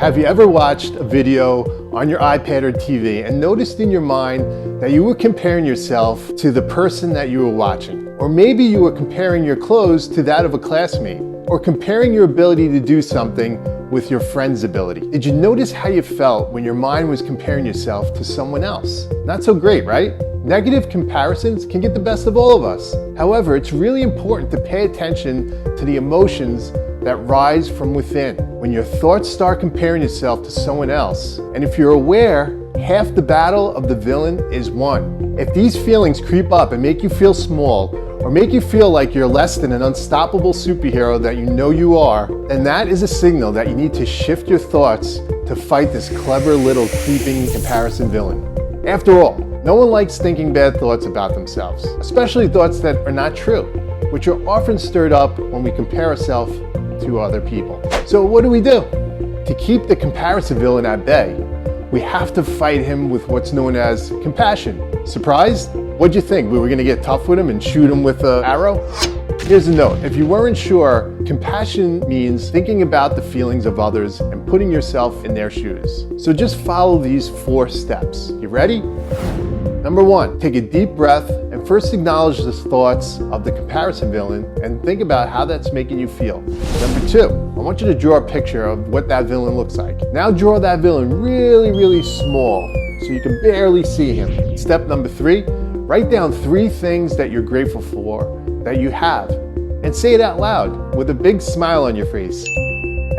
Have you ever watched a video on your iPad or TV and noticed in your mind that you were comparing yourself to the person that you were watching? Or maybe you were comparing your clothes to that of a classmate, or comparing your ability to do something with your friend's ability. Did you notice how you felt when your mind was comparing yourself to someone else? Not so great, right? Negative comparisons can get the best of all of us. However, it's really important to pay attention to the emotions that rise from within when your thoughts start comparing yourself to someone else. And if you're aware, half the battle of the villain is won. If these feelings creep up and make you feel small, or make you feel like you're less than an unstoppable superhero that you know you are, then that is a signal that you need to shift your thoughts to fight this clever little creeping comparison villain. After all, no one likes thinking bad thoughts about themselves, especially thoughts that are not true, which are often stirred up when we compare ourselves to other people. So what do? To keep the comparison villain at bay, we have to fight him with what's known as compassion. Surprised? What'd you think? We were gonna get tough with him and shoot him with an arrow? Here's a note. If you weren't sure, compassion means thinking about the feelings of others and putting yourself in their shoes. So just follow these 4 steps. You ready? Number 1, take a deep breath and first acknowledge the thoughts of the comparison villain and think about how that's making you feel. Number 2, I want you to draw a picture of what that villain looks like. Now draw that villain really, really small so you can barely see him. Step number 3, write down 3 things that you're grateful for that you have and say it out loud with a big smile on your face.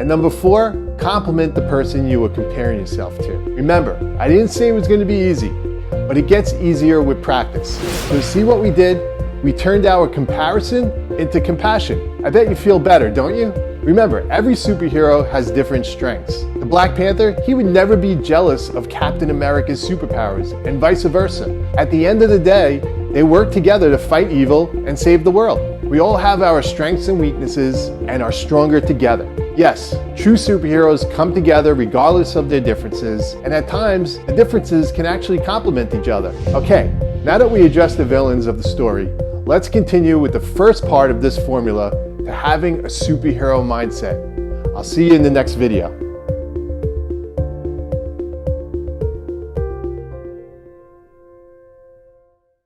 And number 4, compliment the person you were comparing yourself to. Remember, I didn't say it was going to be easy, but it gets easier with practice. So see what we did? We turned our comparison into compassion. I bet you feel better, don't you? Remember, every superhero has different strengths. The Black Panther, he would never be jealous of Captain America's superpowers, and vice versa. At the end of the day, they work together to fight evil and save the world. We all have our strengths and weaknesses and are stronger together. Yes, true superheroes come together regardless of their differences, and at times, the differences can actually complement each other. Okay, now that we addressed the villains of the story, let's continue with the first part of this formula to having a superhero mindset. I'll see you in the next video.